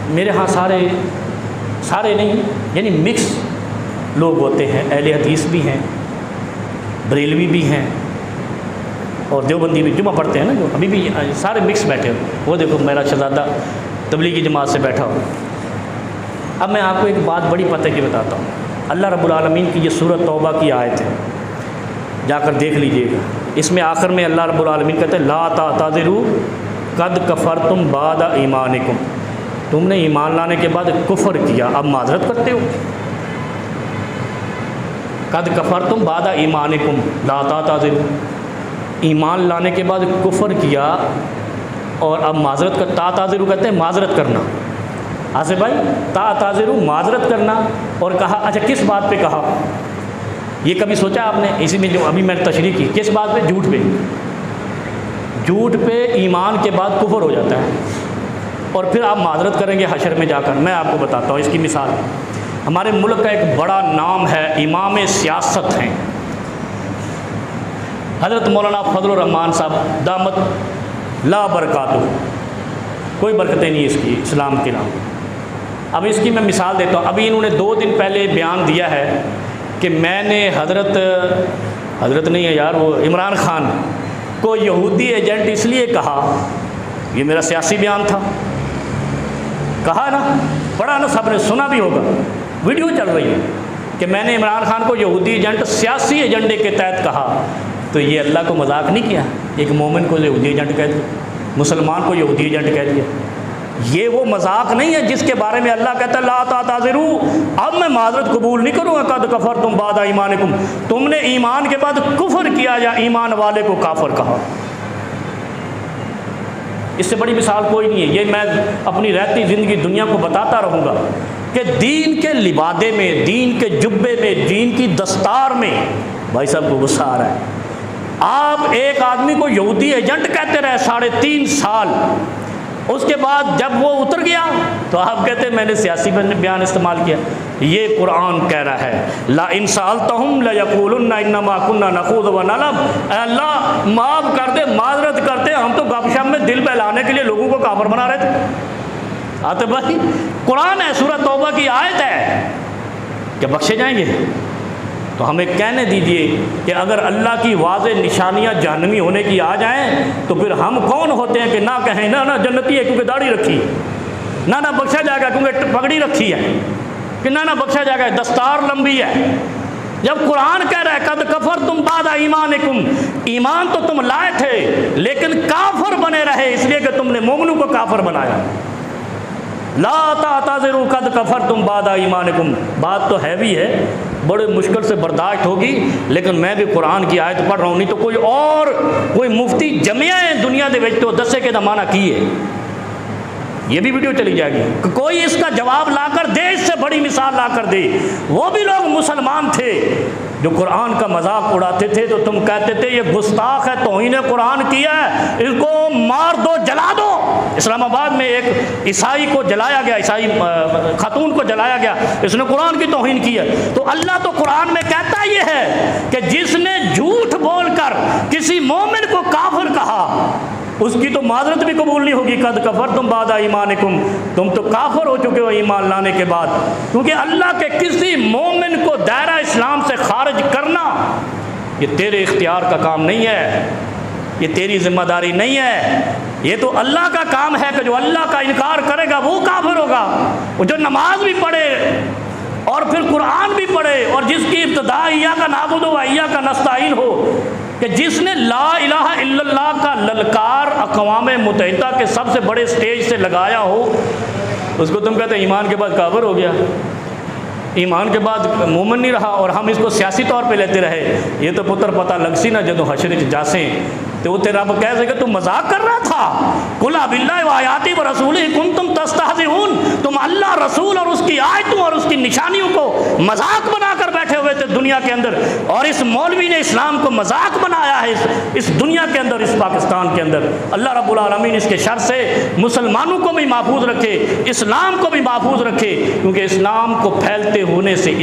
میرے ہاں سارے نہیں یعنی مکس لوگ ہوتے ہیں، اہل حدیث بھی ہیں، بریلوی بھی ہیں اور دیوبندی بھی جمعہ پڑھتے ہیں نا، جو ابھی بھی سارے مکس بیٹھے ہو۔ وہ دیکھو میرا شہزادہ تبلیغی جماعت سے بیٹھا ہو۔ اب میں آپ کو ایک بات بڑی پتہ کی بتاتا ہوں۔ اللہ رب العالمین کی یہ سورۃ توبہ کی آیت ہے، جا کر دیکھ لیجئے گا۔ اس میں آخر میں اللہ رب العالمین کہتے ہیں لا تعتذروا قد کفرتم بعد ایمانکم، تم نے ایمان لانے کے بعد کفر کیا، اب معذرت کرتے ہو۔ قد کفرتم بعد ایمانکم لا تعتذروا، ایمان لانے کے بعد کفر کیا اور اب معذرت کر، تعتذروا کہتے ہیں معذرت کرنا۔ آصف بھائی تعتذروا معذرت کرنا، اور کہا اچھا کس بات پہ کہا؟ یہ کبھی سوچا آپ نے؟ اسی میں جو ابھی میں نے تشریح کی، کس بات پہ؟ جھوٹ پہ۔ جھوٹ پہ ایمان کے بعد کفر ہو جاتا ہے، اور پھر آپ معذرت کریں گے حشر میں جا کر۔ میں آپ کو بتاتا ہوں اس کی مثال۔ ہمارے ملک کا ایک بڑا نام ہے، امام سیاست ہیں حضرت مولانا فضل الرحمان صاحب دامت لا برکاتہ، کوئی برکتیں نہیں اس کی اسلام کے نام۔ اب اس کی میں مثال دیتا ہوں۔ ابھی انہوں نے 2 دن پہلے بیان دیا ہے کہ میں نے حضرت نہیں ہے یار، وہ عمران خان کو یہودی ایجنٹ اس لیے کہا، یہ میرا سیاسی بیان تھا، کہا نا، پڑھا نا، سب نے سنا بھی ہوگا، ویڈیو چل رہی ہے کہ میں نے عمران خان کو یہودی ایجنٹ سیاسی ایجنڈے کے تحت کہا۔ تو یہ اللہ کو مذاق نہیں کیا، ایک مومن کو یہودی ایجنٹ کہہ دیا، مسلمان کو یہودی ایجنٹ کہہ دیا۔ یہ وہ مذاق نہیں ہے جس کے بارے میں اللہ کہتا ہے لا تعتذروا، اب میں معذرت قبول نہیں کروں گا، قد کفرتم بعد ایمانکم، تم نے ایمان کے بعد کفر کیا یا ایمان والے کو کافر کہا۔ اس سے بڑی مثال کوئی نہیں ہے۔ یہ میں اپنی رہتی زندگی دنیا کو بتاتا رہوں گا کہ دین کے لبادے میں، دین کے جبے میں، دین کی دستار میں، بھائی صاحب کو غصہ آ رہا ہے، آپ ایک آدمی کو یہودی ایجنٹ کہتے رہے 3.5 سال، اس کے بعد جب وہ اتر گیا تو آپ کہتے ہیں میں نے سیاسی بیان استعمال کیا۔ یہ قرآن کہہ رہا ہے لا ان سألتہم لیقولن انما کنا نخوض ونلعب، اے اللہ معاف کر دے، معذرت کرتے، ہم تو گپ شپ میں دل بہلانے کے لیے لوگوں کو کافر بنا رہے تھے۔ آتے بھائی قرآن ہے، سورۃ توبہ کی آیت ہے کہ بخشے جائیں گے۔ تو ہمیں کہنے دیجئے کہ اگر اللہ کی واضح نشانیاں جہنمی ہونے کی آ جائیں تو پھر ہم کون ہوتے ہیں کہ نہ کہیں نہ جنتی ہے کیونکہ داڑھی رکھی، نہ بخشا جائے گا کیونکہ پگڑی رکھی ہے، کہ نہ بخشا جائے گا دستار لمبی ہے۔ جب قرآن کہہ رہا ہے قد کفرتم بعد ایمانکم، ایمان تو تم لائے تھے لیکن کافر بنے رہے اس لیے کہ تم نے مومنوں کو کافر بنایا۔ لا تعتذروا قد کفرتم بعد ایمانکم، بات تو ہیوی ہے، بڑے مشکل سے برداشت ہوگی، لیکن میں بھی قرآن کی آیت پڑھ رہا ہوں، نہیں تو کوئی مفتی جمعہ ہے دنیا دے وچ تو دسے کہ معنی کی ہے۔ یہ بھی ویڈیو چلی جائے گی کہ کوئی اس کا جواب لا کر دے، اس سے بڑی مثال لا کر دے۔ وہ بھی لوگ مسلمان تھے جو قرآن کا مذاق اڑاتے تھے تو تم کہتے تھے یہ گستاخ ہے، توہین قرآن کیا ہے، اس کو مار دو، جلا دو۔ اسلام آباد میں ایک عیسائی کو جلایا گیا، عیسائی خاتون کو جلایا گیا، اس نے قرآن کی توہین کی ہے۔ تو اللہ تو قرآن میں کہتا یہ ہے کہ جس نے جھوٹ بول کر کسی مومن کو کافر کہا اس کی تو معذرت بھی قبول نہیں ہوگی۔ قد کفرتم بعد ایمانکم، تم تو کافر ہو چکے ہو ایمان لانے کے بعد، کیونکہ اللہ کے کسی مومن کو دائرہ اسلام سے خارج کرنا یہ تیرے اختیار کا کام نہیں ہے، یہ تیری ذمہ داری نہیں ہے، یہ تو اللہ کا کام ہے کہ جو اللہ کا انکار کرے گا وہ کافر ہوگا۔ وہ جو نماز بھی پڑھے اور پھر قرآن بھی پڑھے اور جس کی ابتدا ایاک نعبد و ایاک نستعین ہو، کہ جس نے لا الہ الا اللہ کا للکار اقوام متحدہ کے سب سے بڑے سٹیج سے لگایا ہو، اس کو تم کہتے ہیں ایمان کے بعد کافر ہو گیا، ایمان کے بعد مومن نہیں رہا، اور ہم اس کو سیاسی طور پہ لیتے رہے۔ یہ تو پتر پتہ لگ سی نا جدو حشر جاسیں تو وہ تیرا رب کہہ سکے تم مذاق کر رہا تھا، قل باللہ و آیاتہ و رسولہ کنتم تستہزئون، تم اللہ رسول اور اس کی آیتوں اور اس کی نشانیوں کو مذاق بنا کر بیٹھے ہوئے تھے دنیا کے اندر، اور اس مولوی نے اسلام کو مذاق بنایا ہے اس دنیا کے اندر، اس پاکستان کے اندر۔ اللہ رب العالمین اس کے شر سے مسلمانوں کو بھی محفوظ رکھے، اسلام کو بھی محفوظ رکھے، کیونکہ اسلام کو پھیلتے ہونے سے